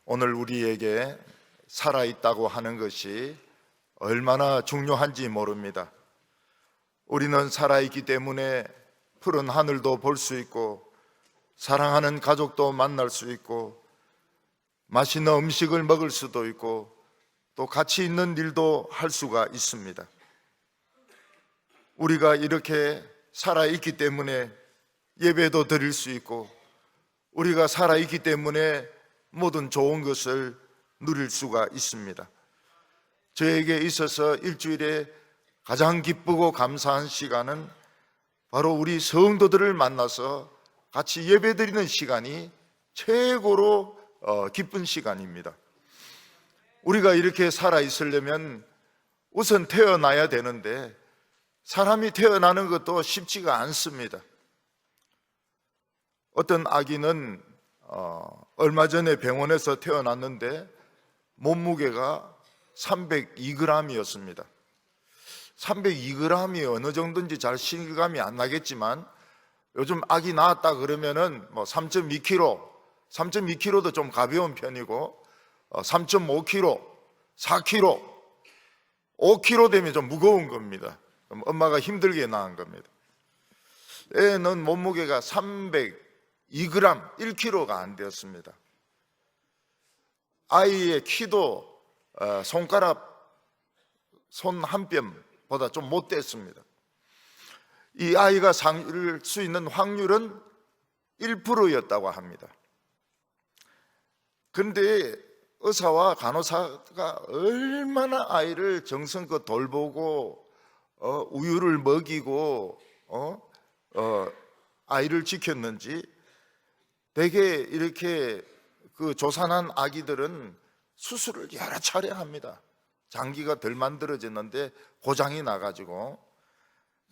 오늘 우리에게 살아있다고 하는 것이 얼마나 중요한지 모릅니다. 우리는 살아있기 때문에 푸른 하늘도 볼 수 있고, 사랑하는 가족도 만날 수 있고, 맛있는 음식을 먹을 수도 있고, 또 가치 있는 일도 할 수가 있습니다. 우리가 이렇게 살아있기 때문에 예배도 드릴 수 있고, 우리가 살아있기 때문에 모든 좋은 것을 누릴 수가 있습니다. 저에게 있어서 일주일에 가장 기쁘고 감사한 시간은 바로 우리 성도들을 만나서 같이 예배드리는 시간이 최고로 기쁜 시간입니다. 우리가 이렇게 살아있으려면 우선 태어나야 되는데, 사람이 태어나는 것도 쉽지가 않습니다. 어떤 아기는 얼마 전에 병원에서 태어났는데 몸무게가 302g이었습니다. 302g이 어느 정도인지 잘 실감이 안 나겠지만, 요즘 아기 낳았다 그러면은 3.2kg, 3.2kg도 좀 가벼운 편이고, 3.5kg, 4kg, 5kg 되면 좀 무거운 겁니다. 그럼 엄마가 힘들게 낳은 겁니다. 애는 몸무게가 302g, 1kg가 안 되었습니다. 아이의 키도 손 한 뼘보다 좀 못 됐습니다. 이 아이가 살 수 있는 확률은 1%였다고 합니다. 그런데 의사와 간호사가 얼마나 아이를 정성껏 돌보고 우유를 먹이고 아이를 지켰는지, 대개 이렇게 그 조산한 아기들은 수술을 여러 차례 합니다. 장기가 덜 만들어졌는데 고장이 나가지고.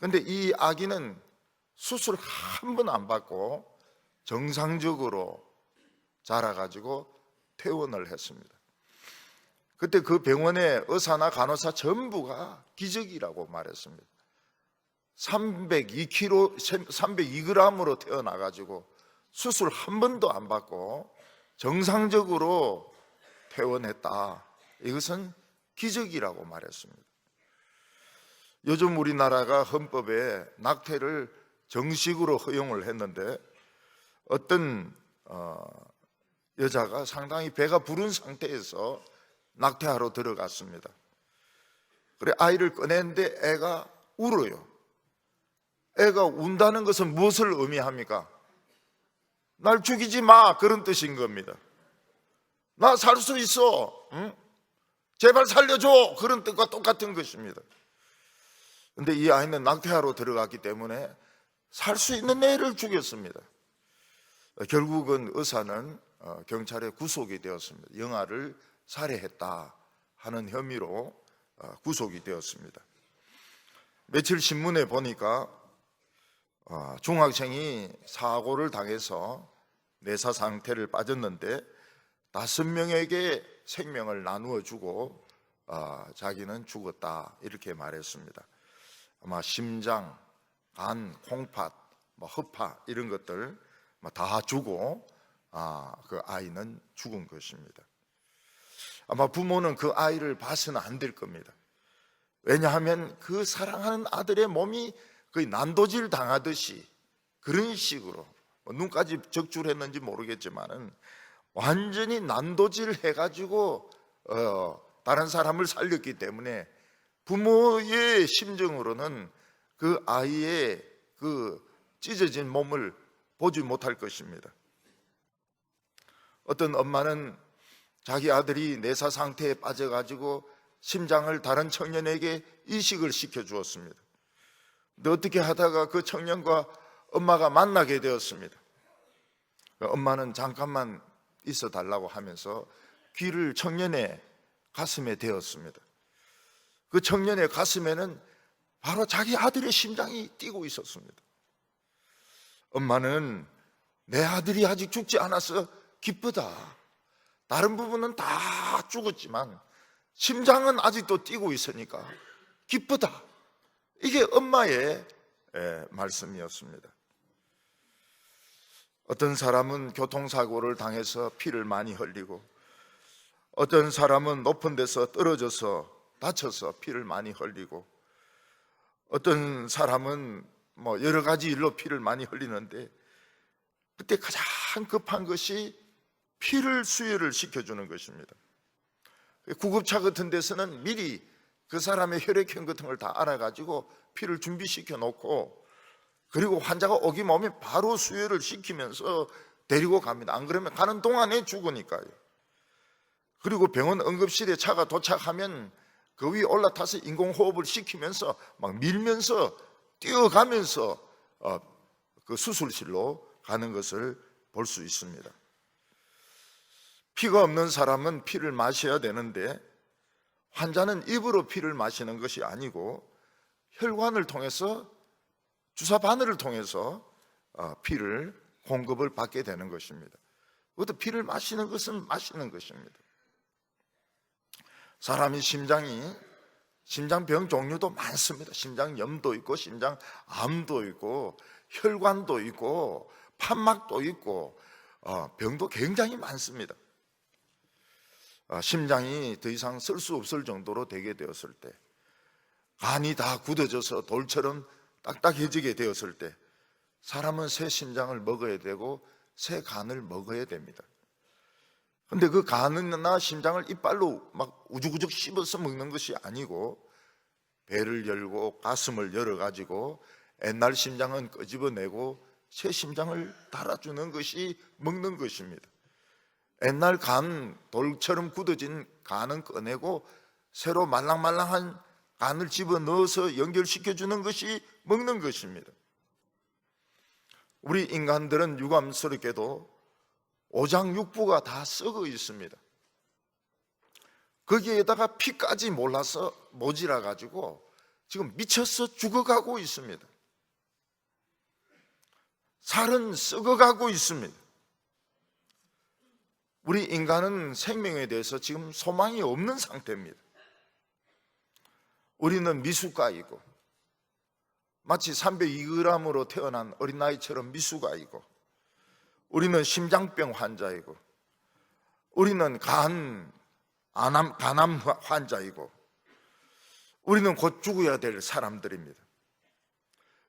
근데 이 아기는 수술 한 번 안 받고 정상적으로 자라가지고 퇴원을 했습니다. 그때 그 병원의 의사나 간호사 전부가 기적이라고 말했습니다. 302g으로 태어나가지고 수술 한 번도 안 받고 정상적으로 퇴원했다. 이것은 기적이라고 말했습니다. 요즘 우리나라가 헌법에 낙태를 정식으로 허용을 했는데, 어떤 여자가 상당히 배가 부른 상태에서 낙태하러 들어갔습니다. 그래 아이를 꺼냈는데 애가 울어요. 애가 운다는 것은 무엇을 의미합니까? 날 죽이지 마, 그런 뜻인 겁니다. 나 살 수 있어, 응? 제발 살려줘, 그런 뜻과 똑같은 것입니다. 그런데 이 아이는 낙태하러 들어갔기 때문에 살 수 있는 애를 죽였습니다. 결국은 의사는 경찰에 구속이 되었습니다. 영아를 살해했다 하는 혐의로 구속이 되었습니다. 며칠 신문에 보니까 중학생이 사고를 당해서 내사 상태를 빠졌는데 5명에게 생명을 나누어 주고 자기는 죽었다, 이렇게 말했습니다. 아마 심장, 간, 콩팥, 허파 이런 것들 다 주고 그 아이는 죽은 것입니다. 아마 부모는 그 아이를 봐서는 안 될 겁니다. 왜냐하면 그 사랑하는 아들의 몸이 거의 난도질 당하듯이 그런 식으로, 눈까지 적출했는지 모르겠지만은 완전히 난도질 해가지고 다른 사람을 살렸기 때문에 부모의 심정으로는 그 아이의 그 찢어진 몸을 보지 못할 것입니다. 어떤 엄마는 자기 아들이 내사 상태에 빠져가지고 심장을 다른 청년에게 이식을 시켜 주었습니다. 근데 어떻게 하다가 그 청년과 엄마가 만나게 되었습니다. 엄마는 잠깐만 있어 달라고 하면서 귀를 청년의 가슴에 대었습니다. 그 청년의 가슴에는 바로 자기 아들의 심장이 뛰고 있었습니다. 엄마는 내 아들이 아직 죽지 않아서 기쁘다. 다른 부분은 다 죽었지만 심장은 아직도 뛰고 있으니까 기쁘다. 이게 엄마의 말씀이었습니다. 어떤 사람은 교통사고를 당해서 피를 많이 흘리고, 어떤 사람은 높은 데서 떨어져서 다쳐서 피를 많이 흘리고, 어떤 사람은 여러 가지 일로 피를 많이 흘리는데, 그때 가장 급한 것이 피를 수혈을 시켜주는 것입니다. 구급차 같은 데서는 미리 그 사람의 혈액형 같은 걸 다 알아가지고 피를 준비시켜 놓고, 그리고 환자가 오기만 오면 바로 수혈을 시키면서 데리고 갑니다. 안 그러면 가는 동안에 죽으니까요. 그리고 병원 응급실에 차가 도착하면 그 위에 올라타서 인공호흡을 시키면서 막 밀면서 뛰어가면서 그 수술실로 가는 것을 볼 수 있습니다. 피가 없는 사람은 피를 마셔야 되는데, 환자는 입으로 피를 마시는 것이 아니고 혈관을 통해서, 주사 바늘을 통해서 피를 공급을 받게 되는 것입니다. 그것도 피를 마시는 것은 마시는 것입니다. 사람이 심장병 종류도 많습니다. 심장염도 있고, 심장암도 있고, 혈관도 있고, 판막도 있고, 병도 굉장히 많습니다. 심장이 더 이상 쓸 수 없을 정도로 되게 되었을 때, 간이 다 굳어져서 돌처럼 딱딱해지게 되었을 때, 사람은 새 심장을 먹어야 되고 새 간을 먹어야 됩니다. 근데 그 간이나 심장을 이빨로 막 우죽우죽 씹어서 먹는 것이 아니고, 배를 열고 가슴을 열어가지고 옛날 심장은 끄집어내고 새 심장을 달아주는 것이 먹는 것입니다. 옛날 간, 돌처럼 굳어진 간은 꺼내고 새로 말랑말랑한 간을 집어넣어서 연결시켜주는 것이 먹는 것입니다. 우리 인간들은 유감스럽게도 오장육부가 다 썩어 있습니다. 거기에다가 피까지 몰라서 모자라 가지고 지금 미쳐서 죽어가고 있습니다. 살은 썩어가고 있습니다. 우리 인간은 생명에 대해서 지금 소망이 없는 상태입니다. 우리는 미숙아이고, 마치 302g으로 태어난 어린아이처럼 미숙아이고, 우리는 심장병 환자이고, 우리는 간암 환자이고, 우리는 곧 죽어야 될 사람들입니다.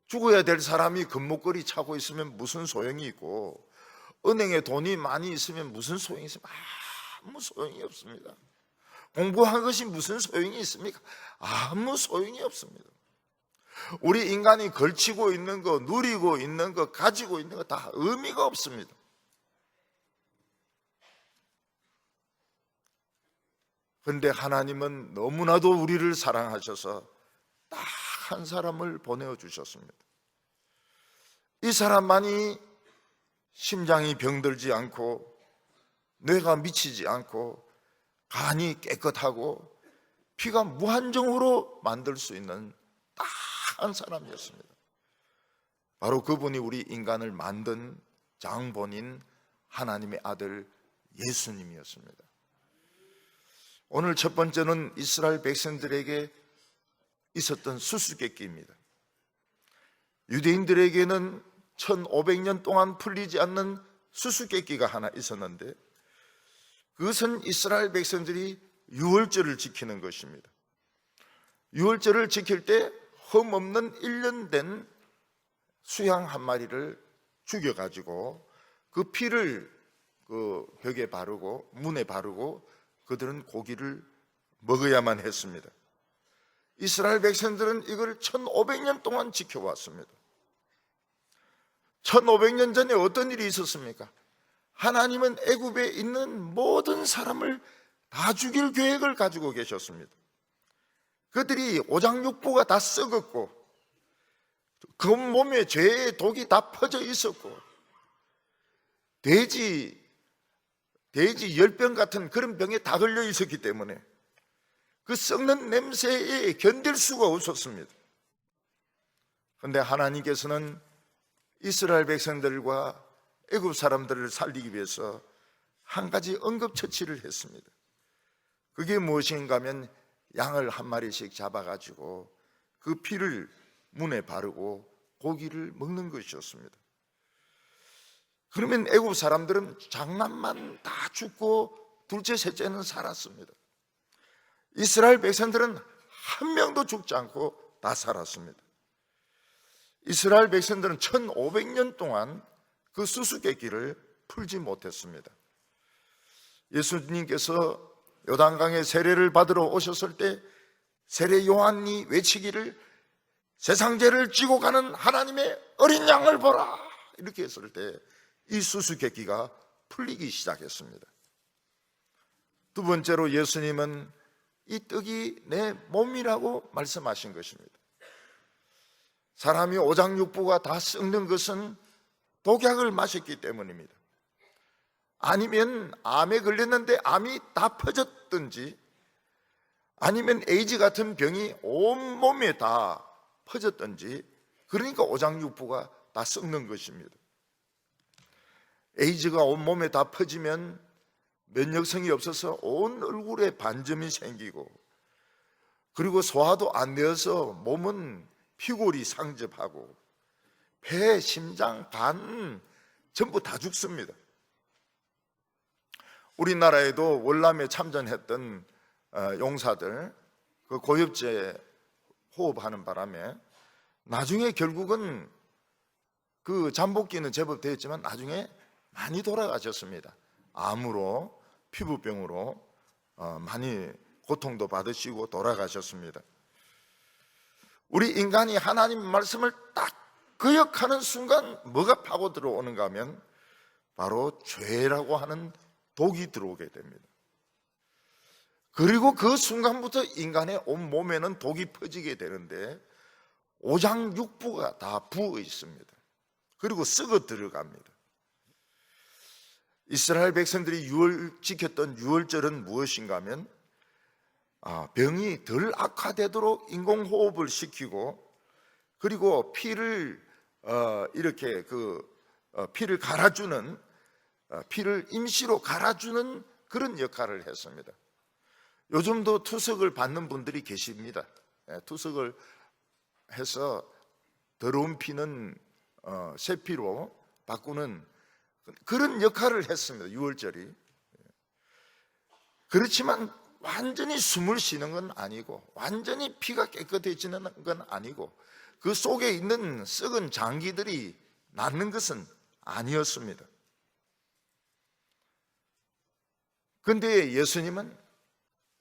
죽어야 될 사람이 금목걸이 차고 있으면 무슨 소용이 있고, 은행에 돈이 많이 있으면 무슨 소용이 있습니까? 아무 소용이 없습니다. 공부한 것이 무슨 소용이 있습니까? 아무 소용이 없습니다. 우리 인간이 걸치고 있는 거, 누리고 있는 거, 가지고 있는 거 다 의미가 없습니다. 그런데 하나님은 너무나도 우리를 사랑하셔서 딱 한 사람을 보내주셨습니다. 이 사람만이 심장이 병들지 않고, 뇌가 미치지 않고, 간이 깨끗하고, 피가 무한정으로 만들 수 있는 딱 한 사람이었습니다. 바로 그분이 우리 인간을 만든 장본인 하나님의 아들 예수님이었습니다. 오늘 첫 번째는 이스라엘 백성들에게 있었던 수수께끼입니다. 유대인들에게는 1500년 동안 풀리지 않는 수수께끼가 하나 있었는데, 그것은 이스라엘 백성들이 유월절을 지키는 것입니다. 유월절을 지킬 때 흠없는 1년 된 수양 한 마리를 죽여가지고 그 피를 그 벽에 바르고 문에 바르고 그들은 고기를 먹어야만 했습니다. 이스라엘 백성들은 이걸 1500년 동안 지켜왔습니다. 1500년 전에 어떤 일이 있었습니까? 하나님은 애굽에 있는 모든 사람을 다 죽일 계획을 가지고 계셨습니다. 그들이 오장육부가 다 썩었고, 그 몸에 죄의 독이 다 퍼져 있었고, 돼지 열병 같은 그런 병에 다 걸려 있었기 때문에 그 썩는 냄새에 견딜 수가 없었습니다. 그런데 하나님께서는 이스라엘 백성들과 애굽 사람들을 살리기 위해서 한 가지 응급처치를 했습니다. 그게 무엇인가 하면 양을 한 마리씩 잡아가지고 그 피를 문에 바르고 고기를 먹는 것이었습니다. 그러면 애굽 사람들은 장난만 다 죽고 둘째, 셋째는 살았습니다. 이스라엘 백성들은 한 명도 죽지 않고 다 살았습니다. 이스라엘 백성들은 1500년 동안 그 수수께끼를 풀지 못했습니다. 예수님께서 요단강에 세례를 받으러 오셨을 때 세례 요한이 외치기를 세상 죄를 지고 가는 하나님의 어린 양을 보라, 이렇게 했을 때 이 수수께끼가 풀리기 시작했습니다. 두 번째로 예수님은 이 떡이 내 몸이라고 말씀하신 것입니다. 사람이 오장육부가 다 썩는 것은 독약을 마셨기 때문입니다. 아니면 암에 걸렸는데 암이 다 퍼졌든지, 아니면 에이즈 같은 병이 온 몸에 다 퍼졌든지, 그러니까 오장육부가 다 썩는 것입니다. 에이즈가 온 몸에 다 퍼지면 면역성이 없어서 온 얼굴에 반점이 생기고, 그리고 소화도 안 되어서 몸은 피골이 상접하고 폐, 심장, 간 전부 다 죽습니다. 우리나라에도 월남에 참전했던 용사들, 그 고엽제 호흡하는 바람에 나중에 결국은 그 잠복기는 제법 되었지만 나중에 많이 돌아가셨습니다. 암으로, 피부병으로 많이 고통도 받으시고 돌아가셨습니다. 우리 인간이 하나님 말씀을 딱 거역하는 순간 뭐가 파고 들어오는가 하면 바로 죄라고 하는 독이 들어오게 됩니다. 그리고 그 순간부터 인간의 온 몸에는 독이 퍼지게 되는데 오장육부가 다 부어 있습니다. 그리고 썩어 들어갑니다. 이스라엘 백성들이 지켰던 유월절은 무엇인가 하면 병이 덜 악화되도록 인공호흡을 시키고, 그리고 피를 이렇게 피를 갈아주는, 피를 임시로 갈아주는 그런 역할을 했습니다. 요즘도 투석을 받는 분들이 계십니다. 투석을 해서 더러운 피는 새 피로 바꾸는 그런 역할을 했습니다. 유월절이. 그렇지만 완전히 숨을 쉬는 건 아니고, 완전히 피가 깨끗해지는 건 아니고, 그 속에 있는 썩은 장기들이 낫는 것은 아니었습니다. 그런데 예수님은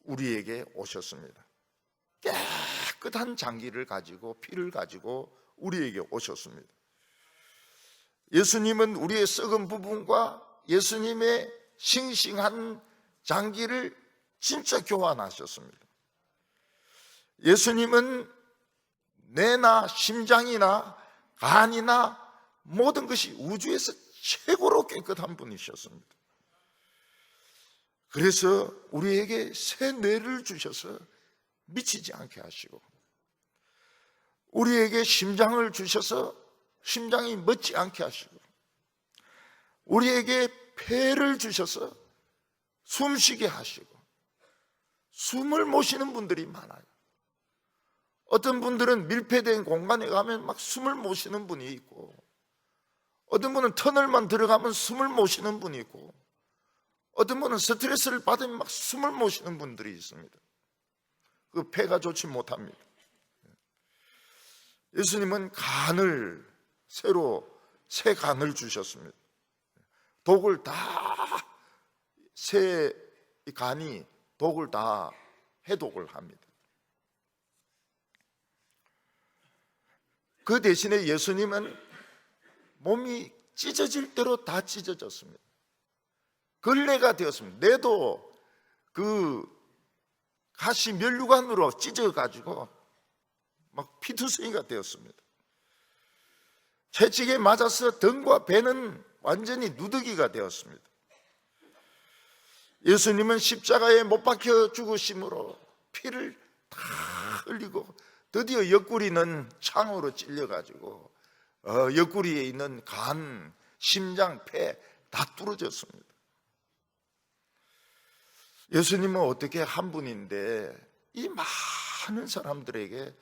우리에게 오셨습니다. 깨끗한 장기를 가지고, 피를 가지고 우리에게 오셨습니다. 예수님은 우리의 썩은 부분과 예수님의 싱싱한 장기를 진짜 교환하셨습니다. 예수님은 뇌나 심장이나 간이나 모든 것이 우주에서 최고로 깨끗한 분이셨습니다. 그래서 우리에게 새 뇌를 주셔서 미치지 않게 하시고, 우리에게 심장을 주셔서 심장이 멎지 않게 하시고, 우리에게 폐를 주셔서 숨쉬게 하시고, 숨을 못 쉬는 분들이 많아요. 어떤 분들은 밀폐된 공간에 가면 막 숨을 못 쉬는 분이 있고, 어떤 분은 터널만 들어가면 숨을 못 쉬는 분이 있고, 어떤 분은 스트레스를 받으면 막 숨을 못 쉬는 분들이 있습니다. 그 폐가 좋지 못합니다. 예수님은 간을 새로 새 간을 주셨습니다. 독을 다, 새 간이 독을 다 해독을 합니다. 그 대신에 예수님은 몸이 찢어질 대로 다 찢어졌습니다. 걸레가 되었습니다. 뇌도 그 가시 면류관으로 찢어가지고 막 피투성이가 되었습니다. 채찍에 맞아서 등과 배는 완전히 누더기가 되었습니다. 예수님은 십자가에 못 박혀 죽으심으로 피를 다 흘리고 드디어 옆구리는 창으로 찔려가지고 옆구리에 있는 간, 심장, 폐 다 뚫어졌습니다. 예수님은 어떻게 한 분인데 이 많은 사람들에게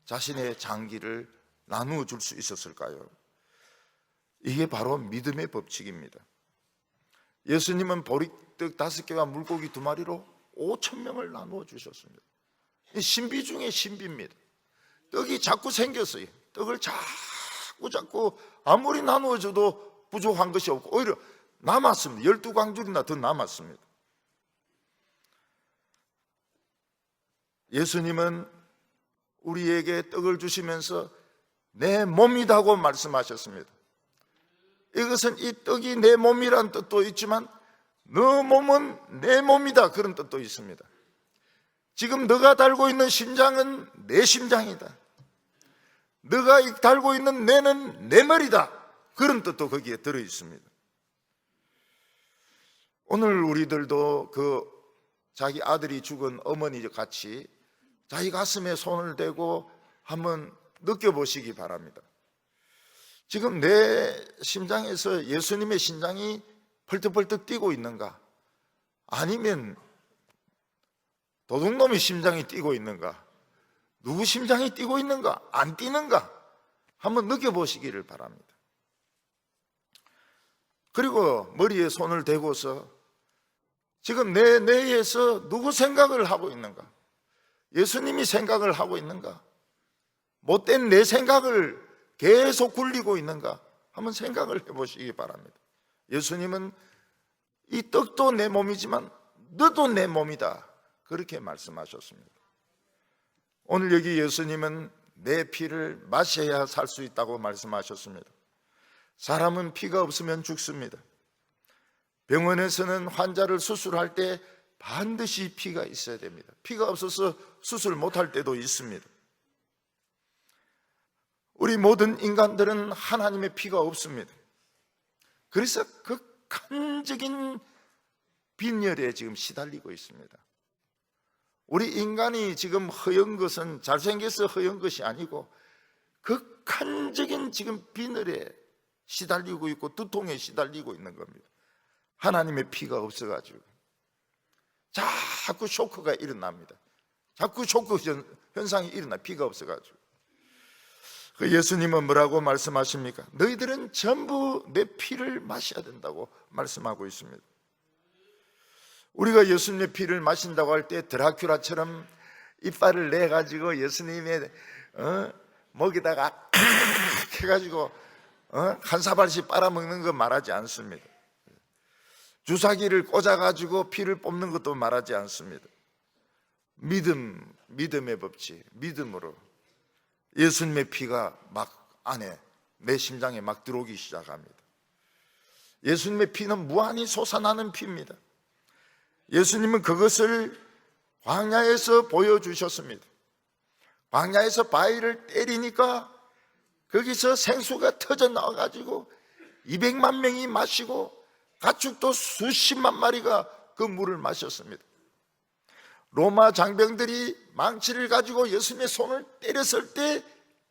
자신의 장기를 나누어 줄 수 있었을까요? 이게 바로 믿음의 법칙입니다. 예수님은 보리떡 5개와 물고기 2마리로 5,000명을 나누어 주셨습니다. 신비 중에 신비입니다. 떡이 자꾸 생겼어요. 떡을 자꾸 아무리 나누어줘도 부족한 것이 없고 오히려 남았습니다. 12광줄이나 더 남았습니다. 예수님은 우리에게 떡을 주시면서 내 몸이라고 말씀하셨습니다. 이것은 이 떡이 내 몸이란 뜻도 있지만 너 몸은 내 몸이다, 그런 뜻도 있습니다. 지금 너가 달고 있는 심장은 내 심장이다, 너가 달고 있는 뇌는 내 머리다, 그런 뜻도 거기에 들어 있습니다. 오늘 우리들도 자기 아들이 죽은 어머니 같이 자기 가슴에 손을 대고 한번 느껴보시기 바랍니다. 지금 내 심장에서 예수님의 심장이 펄떡펄떡 뛰고 있는가? 아니면 도둑놈의 심장이 뛰고 있는가? 누구 심장이 뛰고 있는가? 안 뛰는가? 한번 느껴보시기를 바랍니다. 그리고 머리에 손을 대고서 지금 내 뇌에서 누구 생각을 하고 있는가? 예수님이 생각을 하고 있는가? 못된 내 생각을 계속 굴리고 있는가? 한번 생각을 해보시기 바랍니다. 예수님은 이 떡도 내 몸이지만 너도 내 몸이다, 그렇게 말씀하셨습니다. 오늘 여기 예수님은 내 피를 마셔야 살 수 있다고 말씀하셨습니다. 사람은 피가 없으면 죽습니다. 병원에서는 환자를 수술할 때 반드시 피가 있어야 됩니다. 피가 없어서 수술 못할 때도 있습니다. 우리 모든 인간들은 하나님의 피가 없습니다. 그래서 극한적인 빈혈에 지금 시달리고 있습니다. 우리 인간이 지금 허연 것은 잘생겨서 허연 것이 아니고 극한적인 지금 빈혈에 시달리고 있고 두통에 시달리고 있는 겁니다. 하나님의 피가 없어가지고 자꾸 쇼크가 일어납니다. 자꾸 쇼크 현상이 일어나, 피가 없어가지고. 예수님은 뭐라고 말씀하십니까? 너희들은 전부 내 피를 마셔야 된다고 말씀하고 있습니다. 우리가 예수님의 피를 마신다고 할 때 드라큘라처럼 이빨을 내가지고 예수님의 목에다가 해가지고 한 사발씩 빨아먹는 거 말하지 않습니다. 주사기를 꽂아가지고 피를 뽑는 것도 말하지 않습니다. 믿음의 법칙, 믿음으로 예수님의 피가 막 안에 내 심장에 막 들어오기 시작합니다. 예수님의 피는 무한히 솟아나는 피입니다. 예수님은 그것을 광야에서 보여주셨습니다. 광야에서 바위를 때리니까 거기서 생수가 터져 나와가지고 200만 명이 마시고 가축도 수십만 마리가 그 물을 마셨습니다. 로마 장병들이 망치를 가지고 예수님의 손을 때렸을 때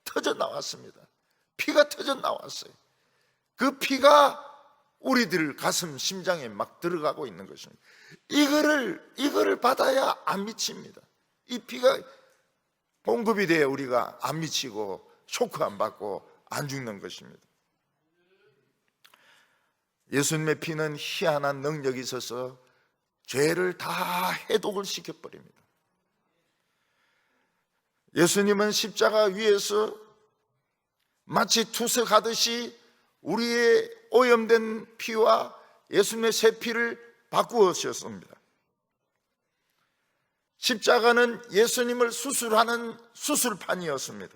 터져 나왔습니다. 피가 터져 나왔어요. 그 피가 우리들 가슴 심장에 막 들어가고 있는 것입니다. 이거를 받아야 안 미칩니다. 이 피가 공급이 돼야 우리가 안 미치고 쇼크 안 받고 안 죽는 것입니다. 예수님의 피는 희한한 능력이 있어서 죄를 다 해독을 시켜버립니다. 예수님은 십자가 위에서 마치 투석하듯이 우리의 오염된 피와 예수님의 새 피를 바꾸셨습니다. 십자가는 예수님을 수술하는 수술판이었습니다.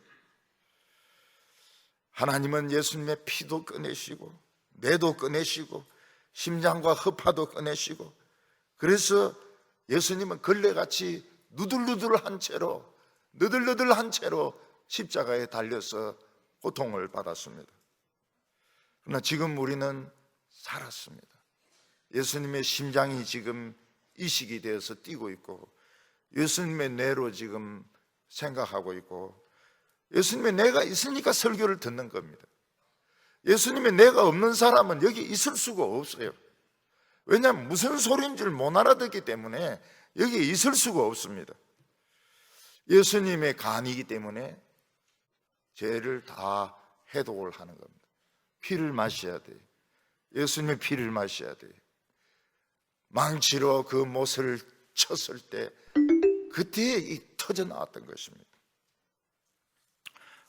하나님은 예수님의 피도 꺼내시고 뇌도 꺼내시고 심장과 허파도 꺼내시고, 그래서 예수님은 걸레같이 누들누들한 채로 십자가에 달려서 고통을 받았습니다. 그러나 지금 우리는 살았습니다. 예수님의 심장이 지금 이식이 되어서 뛰고 있고 예수님의 뇌로 지금 생각하고 있고 예수님의 뇌가 있으니까 설교를 듣는 겁니다. 예수님의 뇌가 없는 사람은 여기 있을 수가 없어요. 왜냐하면 무슨 소리인 줄 못 알아듣기 때문에 여기 있을 수가 없습니다. 예수님의 간이기 때문에 죄를 다 해독을 하는 겁니다. 피를 마셔야 돼요. 예수님의 피를 마셔야 돼요. 망치로 그 못을 쳤을 때 그때 이 터져 나왔던 것입니다.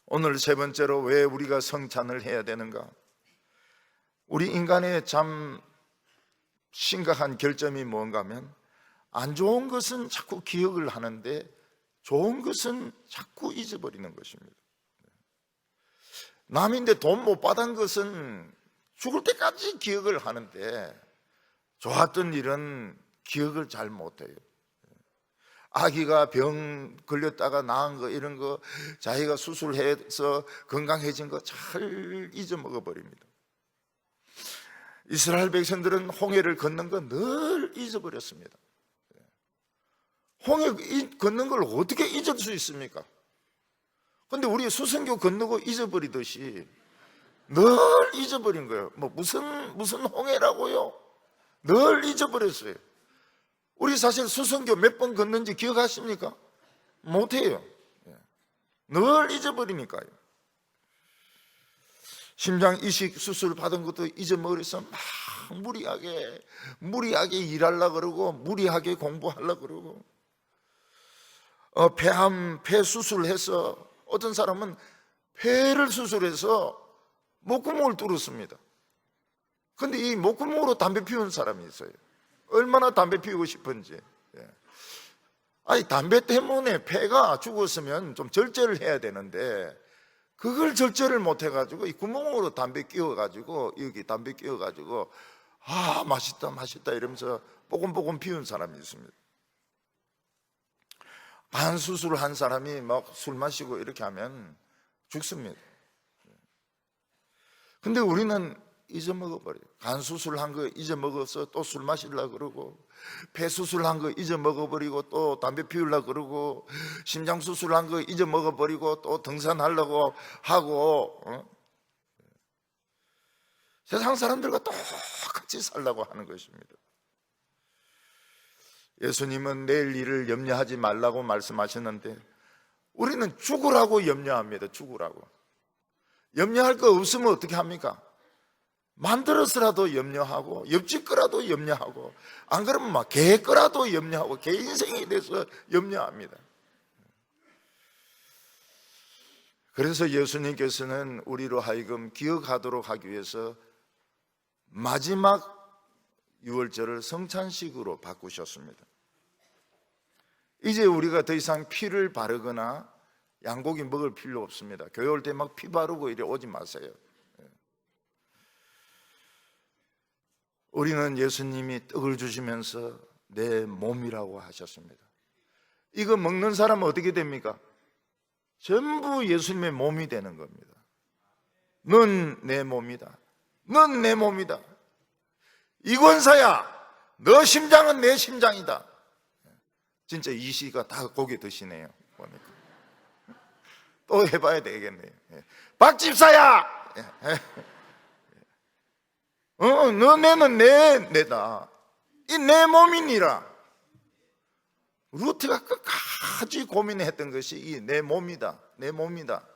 오늘 세 번째로 왜 우리가 성찬을 해야 되는가? 우리 인간의 참 심각한 결점이 뭔가 하면 안 좋은 것은 자꾸 기억을 하는데 좋은 것은 자꾸 잊어버리는 것입니다. 남인데 돈 못 받은 것은 죽을 때까지 기억을 하는데 좋았던 일은 기억을 잘 못해요. 아기가 병 걸렸다가 나은 거 이런 거 자기가 수술해서 건강해진 거 잘 잊어먹어버립니다. 이스라엘 백성들은 홍해를 걷는 거 늘 잊어버렸습니다. 홍해 걷는 걸 어떻게 잊을 수 있습니까? 그런데 우리 수선교 건너고 잊어버리듯이 늘 잊어버린 거예요. 뭐 무슨 홍해라고요? 늘 잊어버렸어요. 우리 사실 수선교 몇 번 걷는지 기억하십니까? 못해요. 늘 잊어버리니까요. 심장 이식 수술 받은 것도 잊어버려서 막 무리하게 일하려고 그러고 무리하게 공부하려고 그러고 폐 수술해서 어떤 사람은 폐를 수술해서 목구멍을 뚫었습니다. 그런데 이 목구멍으로 담배 피우는 사람이 있어요. 얼마나 담배 피우고 싶은지. 아니 담배 때문에 폐가 죽었으면 좀 절제를 해야 되는데 그걸 절제를 못 해가지고 이 구멍으로 담배 끼워가지고 여기 담배 끼워가지고 맛있다 이러면서 뽀금뽀금 피운 사람이 있습니다. 반수술을 한 사람이 막 술 마시고 이렇게 하면 죽습니다. 근데 우리는 잊어먹어버려요. 간 수술한 거 잊어먹어서 또 술 마시려고 그러고 폐 수술한 거 잊어먹어버리고 또 담배 피우려고 그러고 심장 수술한 거 잊어먹어버리고 또 등산하려고 하고 세상 사람들과 똑같이 살려고 하는 것입니다. 예수님은 내일 일을 염려하지 말라고 말씀하셨는데 우리는 죽으라고 염려합니다. 죽으라고. 염려할 거 없으면 어떻게 합니까? 만들어서라도 염려하고 옆집 거라도 염려하고 안 그러면 막 개 거라도 염려하고 개 인생에 대해서 염려합니다. 그래서 예수님께서는 우리로 하여금 기억하도록 하기 위해서 마지막 유월절을 성찬식으로 바꾸셨습니다. 이제 우리가 더 이상 피를 바르거나 양고기 먹을 필요 없습니다. 교회 올 때 막 피 바르고 이래 오지 마세요. 우리는 예수님이 떡을 주시면서 내 몸이라고 하셨습니다. 이거 먹는 사람은 어떻게 됩니까? 전부 예수님의 몸이 되는 겁니다. 넌 내 몸이다. 넌 내 몸이다. 이권사야, 너 심장은 내 심장이다. 진짜 이 시가 다 고개 드시네요. 보니까. 또 해봐야 되겠네요. 박집사야, 너네는 내다. 이 내 몸이니라. 루트가 끝까지 고민했던 것이 이 내 몸이다. 내 몸이다.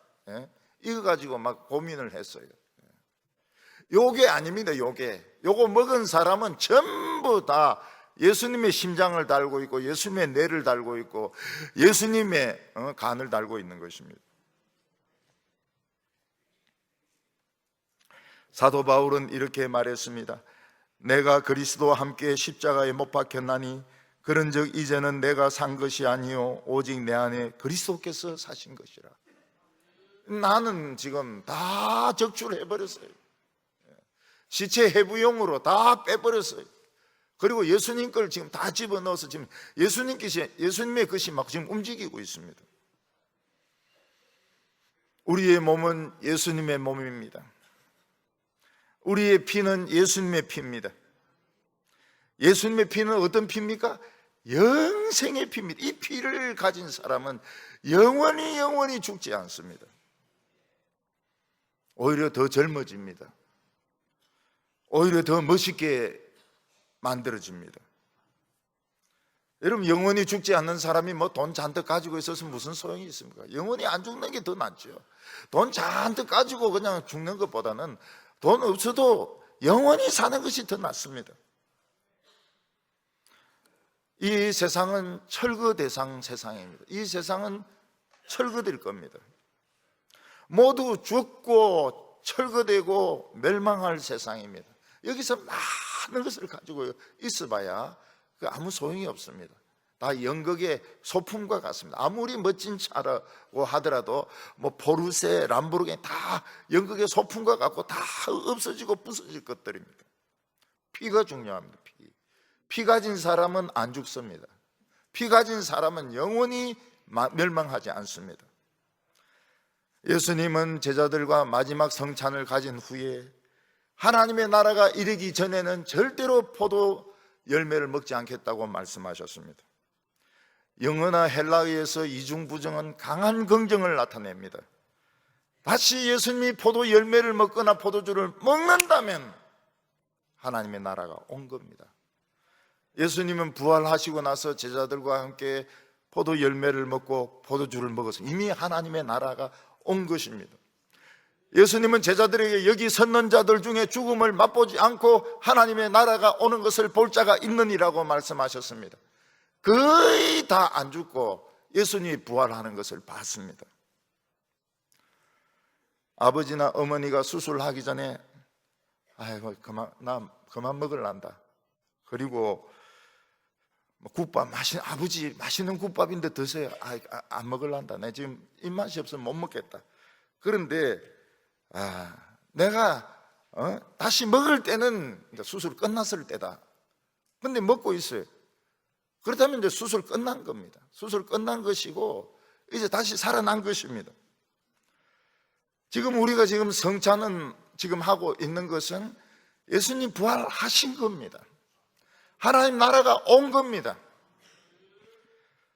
이거 가지고 막 고민을 했어요. 요게 아닙니다. 요거 먹은 사람은 전부 다 예수님의 심장을 달고 있고 예수님의 뇌를 달고 있고 예수님의 간을 달고 있는 것입니다. 사도 바울은 이렇게 말했습니다. 내가 그리스도와 함께 십자가에 못 박혔나니 그런즉 이제는 내가 산 것이 아니요 오직 내 안에 그리스도께서 사신 것이라. 나는 지금 다 적출해버렸어요. 시체 해부용으로 다 빼버렸어요. 그리고 예수님 걸 지금 다 집어넣어서 지금 예수님의 것이 막 지금 움직이고 있습니다. 우리의 몸은 예수님의 몸입니다. 우리의 피는 예수님의 피입니다. 예수님의 피는 어떤 피입니까? 영생의 피입니다. 이 피를 가진 사람은 영원히 죽지 않습니다. 오히려 더 젊어집니다. 오히려 더 멋있게 만들어집니다. 여러분, 영원히 죽지 않는 사람이 뭐 돈 잔뜩 가지고 있어서 무슨 소용이 있습니까? 영원히 안 죽는 게 더 낫죠. 돈 잔뜩 가지고 그냥 죽는 것보다는 돈 없어도 영원히 사는 것이 더 낫습니다. 이 세상은 철거대상 세상입니다. 이 세상은 철거될 겁니다. 모두 죽고 철거되고 멸망할 세상입니다. 여기서 많은 것을 가지고 있어봐야 아무 소용이 없습니다. 다 연극의 소품과 같습니다. 아무리 멋진 차라고 하더라도 포르쉐, 람보르기니 다 연극의 소품과 같고 다 없어지고 부서질 것들입니다. 피가 중요합니다. 피 가진 사람은 안 죽습니다. 피 가진 사람은 영원히 멸망하지 않습니다. 예수님은 제자들과 마지막 성찬을 가진 후에 하나님의 나라가 이르기 전에는 절대로 포도 열매를 먹지 않겠다고 말씀하셨습니다. 영어나 헬라어에서 이중부정은 강한 긍정을 나타냅니다. 다시 예수님이 포도 열매를 먹거나 포도주를 먹는다면 하나님의 나라가 온 겁니다. 예수님은 부활하시고 나서 제자들과 함께 포도 열매를 먹고 포도주를 먹어서 이미 하나님의 나라가 온 것입니다. 예수님은 제자들에게 여기 섰는 자들 중에 죽음을 맛보지 않고 하나님의 나라가 오는 것을 볼 자가 있느니라고 말씀하셨습니다. 거의 다 안 죽고 예수님이 부활하는 것을 봤습니다. 아버지나 어머니가 수술하기 전에 아이고 그만 먹을란다. 그리고 국밥 아버지 맛있는 국밥인데 드세요. 안 먹을란다. 내 지금 입맛이 없으면 못 먹겠다. 그런데 내가 다시 먹을 때는 수술 끝났을 때다. 근데 먹고 있어요. 그렇다면 이제 수술 끝난 겁니다. 수술 끝난 것이고 이제 다시 살아난 것입니다. 지금 우리가 지금 성찬은 지금 하고 있는 것은 예수님 부활하신 겁니다. 하나님 나라가 온 겁니다.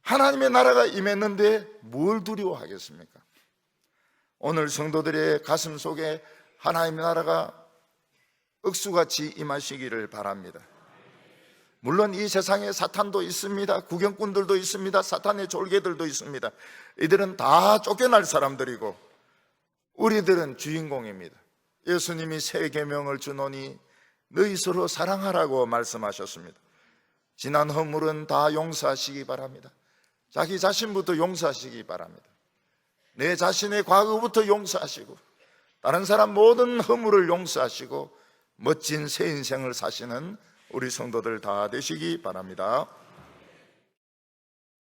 하나님의 나라가 임했는데 뭘 두려워하겠습니까? 오늘 성도들의 가슴 속에 하나님의 나라가 억수같이 임하시기를 바랍니다. 물론 이 세상에 사탄도 있습니다. 구경꾼들도 있습니다. 사탄의 졸개들도 있습니다. 이들은 다 쫓겨날 사람들이고 우리들은 주인공입니다. 예수님이 새 계명을 주노니 너희 서로 사랑하라고 말씀하셨습니다. 지난 허물은 다 용서하시기 바랍니다. 자기 자신부터 용서하시기 바랍니다. 내 자신의 과거부터 용서하시고 다른 사람 모든 허물을 용서하시고 멋진 새 인생을 사시는 우리 성도들 다 되시기 바랍니다.